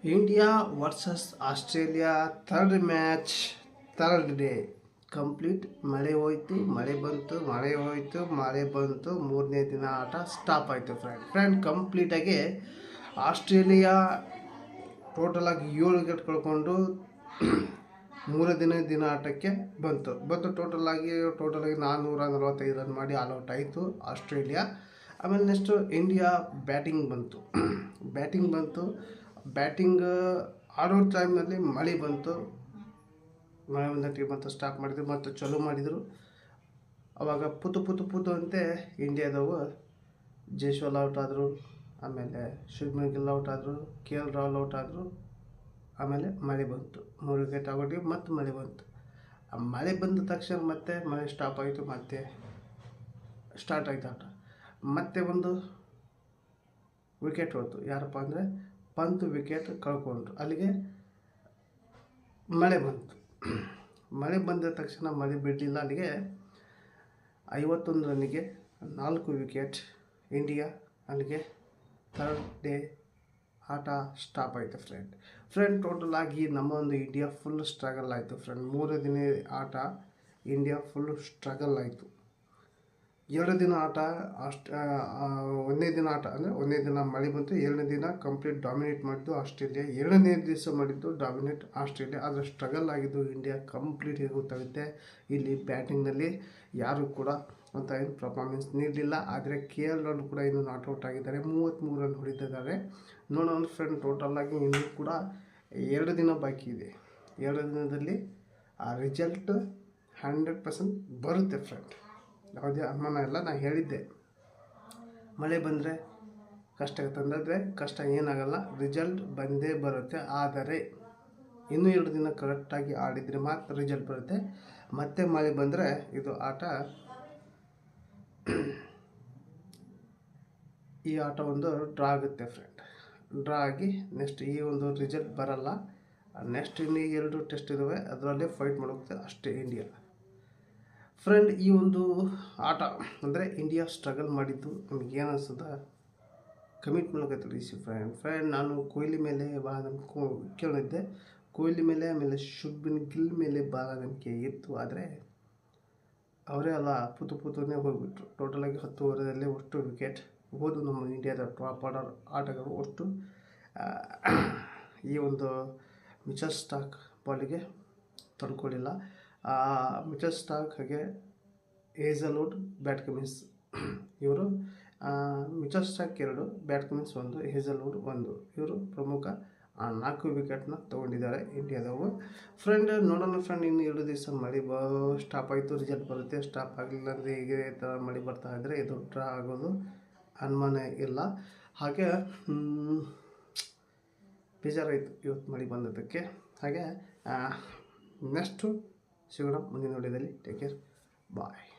India versus Australia third match third day complete. ಮಳೆ ಹೋಯ್ತು, ಮಳೆ ಬಂತು, ಮಳೆ ಹೋಯ್ತು, ಮಳೆ ಬಂತು. ಮೂರನೇ ದಿನ ಆಟ ಸ್ಟಾಪ್ ಆಯಿತು ಫ್ರೆಂಡ್ ಕಂಪ್ಲೀಟಾಗಿ ಆಸ್ಟ್ರೇಲಿಯಾ ಟೋಟಲಾಗಿ 7 ವಿಕೆಟ್ ಕಳ್ಕೊಂಡು ಮೂರನೇ ದಿನ ಆಟಕ್ಕೆ ಬಂತು ಟೋಟಲಾಗಿ 445 ರನ್ ಮಾಡಿ ಆಲ್ಔಟ್ ಆಯಿತು ಆಸ್ಟ್ರೇಲಿಯಾ. ಆಮೇಲೆ ನೆಕ್ಸ್ಟು ಇಂಡಿಯಾ ಬ್ಯಾಟಿಂಗ್ ಬಂತು. ಬ್ಯಾಟಿಂಗ್ ಆಡೋ ಟೈಮ್ನಲ್ಲಿ ಮಳೆ ಬಂತು. ಮಳೆ ಬಂದ ಟೀಮ್ ಅಂತ ಸ್ಟಾಪ್ ಮಾಡಿದ್ರು ಮತ್ತು ಚಲೋ ಮಾಡಿದರು. ಅವಾಗ ಪುತು ಅಂತೆ ಇಂಡಿಯಾದವು ಜೈಸ್ವಾಲ್ ಔಟ್ ಆದರು, ಆಮೇಲೆ ಶುಭ್ಮನ್ ಗಿಲ್ ಔಟ್ ಆದರು, KL ರಾಹುಲ್ ಔಟ್ ಆದರು. ಆಮೇಲೆ ಮಳೆ ಬಂತು, 3 ವಿಕೆಟ್ ಆಗೋಟಿಗೆ ಮತ್ತೆ ಮಳೆ ಬಂತು. ಆ ಮಳೆ ಬಂದ ತಕ್ಷಣ ಮತ್ತೆ ಮಳೆ ಸ್ಟಾಪ್ ಆಯಿತು, ಮತ್ತೆ ಸ್ಟಾರ್ಟ್ ಆಯಿತು ಆಟ. ಮತ್ತೆ ಒಂದು ವಿಕೆಟ್ ಹೋಯ್ತು. ಯಾರಪ್ಪ ಅಂದರೆ ಪಂತ್ ವಿಕೆಟ್ ಕಳ್ಕೊಂಡ್ರು. ಅಲ್ಲಿಗೆ ಮಳೆ ಬಂತು. ಮಳೆ ಬಂದ ತಕ್ಷಣ ಮಳೆ ಬಿಡಲಿಲ್ಲ. ಅಲ್ಲಿಗೆ 51 ರನ್ನಿಗೆ 4 ವಿಕೆಟ್ ಇಂಡಿಯಾ. ಅಲ್ಲಿಗೆ ಥರ್ಡ್ ಡೇ ಆಟ ಸ್ಟಾಪ್ ಆಯಿತು ಫ್ರೆಂಡ್ ಟೋಟಲ್ ಆಗಿ ನಮ್ಮ ಒಂದು ಇಂಡಿಯಾ ಫುಲ್ ಸ್ಟ್ರಗಲ್ ಆಯಿತು ಫ್ರೆಂಡ್. 3 ದಿನ ಆಟ ಇಂಡಿಯಾ ಫುಲ್ ಸ್ಟ್ರಗಲ್ ಆಯಿತು. 2 ದಿನ ಆಟ ಒಂದನೇ ದಿನ ಆಟ ಅಂದರೆ ಒಂದನೇ ದಿನ ಮಳೆ ಬಂತು, 2ನೇ ದಿನ ಕಂಪ್ಲೀಟ್ ಡಾಮಿನೇಟ್ ಮಾಡಿದ್ದು ಆಸ್ಟ್ರೇಲಿಯಾ, 2ನೇ ದಿವಸ ಮಾಡಿದ್ದು ಡಾಮಿನೇಟ್ ಆಸ್ಟ್ರೇಲಿಯಾ. ಆದರೆ ಸ್ಟ್ರಗಲ್ ಆಗಿದ್ದು ಇಂಡಿಯಾ ಕಂಪ್ಲೀಟ್ ಹೇಗೆ ಗೊತ್ತಾಗುತ್ತೆ. ಇಲ್ಲಿ ಬ್ಯಾಟಿಂಗ್ನಲ್ಲಿ ಯಾರು ಕೂಡ ಅಂತ ಏನು ಪರ್ಫಾರ್ಮೆನ್ಸ್ ನೀಡಲಿಲ್ಲ. ಆದರೆ KL ರಾಹುಲ್ ಕೂಡ ಇನ್ನೂ ನಾಟ್ಔಟ್ ಆಗಿದ್ದಾರೆ, 33 ರನ್ ಹೊಡಿತಿದ್ದಾರೆ. ನೋಡೋಣ ಫ್ರೆಂಡ್, ಟೋಟಲಾಗಿ ಇನ್ನೂ ಕೂಡ 2 ದಿನ ಬಾಕಿ ಇದೆ. 2 ದಿನದಲ್ಲಿ ಆ ರಿಸಲ್ಟ್ 100% ಬರುತ್ತೆ ಫ್ರೆಂಡ್. ಯಾವುದೇ ಅನುಮಾನ ಇಲ್ಲ. ನಾನು ಹೇಳಿದ್ದೆ ಮಳೆ ಬಂದರೆ ಕಷ್ಟ ಆಗುತ್ತೆ, ಕಷ್ಟ ಏನಾಗಲ್ಲ, ರಿಸಲ್ಟ್ ಬಂದೇ ಬರುತ್ತೆ. ಆದರೆ ಇನ್ನೂ 2 ದಿನ ಕರೆಕ್ಟಾಗಿ ಆಡಿದರೆ ಮಾತ್ರ ರಿಸಲ್ಟ್ ಬರುತ್ತೆ. ಮತ್ತೆ ಮಳೆ ಬಂದರೆ ಇದು ಆಟ ಈ ಆಟ ಒಂದು ಡ್ರಾ ಆಗುತ್ತೆ ಫ್ರೆಂಡ್. ಡ್ರಾ ಆಗಿ ನೆಕ್ಸ್ಟ್ ಈ ಒಂದು ರಿಸಲ್ಟ್ ಬರಲ್ಲ. ನೆಕ್ಸ್ಟ್ ಇನ್ನೂ 2 ಟೆಸ್ಟ್ ಇದ್ದಾವೆ, ಅದರಲ್ಲೇ ಫೈಟ್ ಮಾಡೋಗುತ್ತೆ ಅಷ್ಟೇ ಇಂಡಿಯಾ ಫ್ರೆಂಡ್. ಈ ಒಂದು ಆಟ ಅಂದರೆ ಇಂಡಿಯಾ ಸ್ಟ್ರಗಲ್ ಮಾಡಿದ್ದು ನಿಮಗೆ ಏನು ಅನಿಸ್ತದ ಕಮೆಂಟ್ ಮೂಲಕ ತಿಳಿಸಿ ಫ್ರೆಂಡ್. ನಾನು ಕೊಹ್ಲಿ ಮೇಲೆ ಭಾಳ ಕೇಳಿದ್ದೆ, ಕೊಹ್ಲಿ ಮೇಲೆ, ಆಮೇಲೆ ಶುಭ್ಮನ್ ಗಿಲ್ ಮೇಲೆ ಭಾಳ ನಂಬಿಕೆ ಇತ್ತು. ಆದರೆ ಅವರೇ ಅಲ್ಲ ಪುತುನೇ ಹೋಗಿಬಿಟ್ರು. ಟೋಟಲಾಗಿ 10 ಓವರಲ್ಲೇ ಅಷ್ಟು ವಿಕೆಟ್ ಹೋದು ನಮ್ಮ ಇಂಡಿಯಾದ ಟಾಪ್ ಆರ್ಡರ್ ಆಟಗಾರರು ಅಷ್ಟು ಈ ಒಂದು ಮಿಚೆಲ್ ಸ್ಟಾರ್ಕ್ ಬಾಲಿಗೆ ತಂದ್ಕೊಳ್ಳಿಲ್ಲ. ಮಿಚೆಲ್ ಸ್ಟಾರ್ಕ್ ಹಾಗೆ ಹೇಜಲ್ವುಡ್, ಬ್ಯಾಟ್ ಕಮಿನ್ಸ್ ಇವರು ಮಿಚೆಲ್ ಸ್ಟಾರ್ಕ್ 2, ಬ್ಯಾಟ್ ಕಮಿನ್ಸ್ 1, ಹೇಜಲ್ವುಡ್ 1 ಇವರು ಪ್ರಮುಖ 4 ವಿಕೆಟ್ನ ತೊಗೊಂಡಿದ್ದಾರೆ ಇಂಡಿಯಾದವರು ಫ್ರೆಂಡ್. ನೋಡೋಣ ಫ್ರೆಂಡ್, ಇನ್ನು 2 ದಿವಸ ಮಳೆ ಸ್ಟಾಪ್ ಆಯಿತು, ರಿಸಲ್ಟ್ ಬರುತ್ತೆ. ಸ್ಟಾಪ್ ಆಗಲಿಲ್ಲ ಅಂದರೆ ಹೀಗೆ ಥರ ಮಳೆ ಬರ್ತಾ ಇದ್ದರೆ ಇದು ಡ್ರಾ ಆಗೋದು ಅನುಮಾನ ಇಲ್ಲ. ಹಾಗೆ ಬೇಜಾರಾಯಿತು ಇವತ್ತು ಮಳೆ ಬಂದದಕ್ಕೆ. ಹಾಗೆ ನೆಕ್ಸ್ಟು ಸಿಗೋಣ ಮುಂದಿನ ವಿಡಿಯೋದಲ್ಲಿ. ಟೇಕ್ ಕೇರ್, ಬಾಯ್.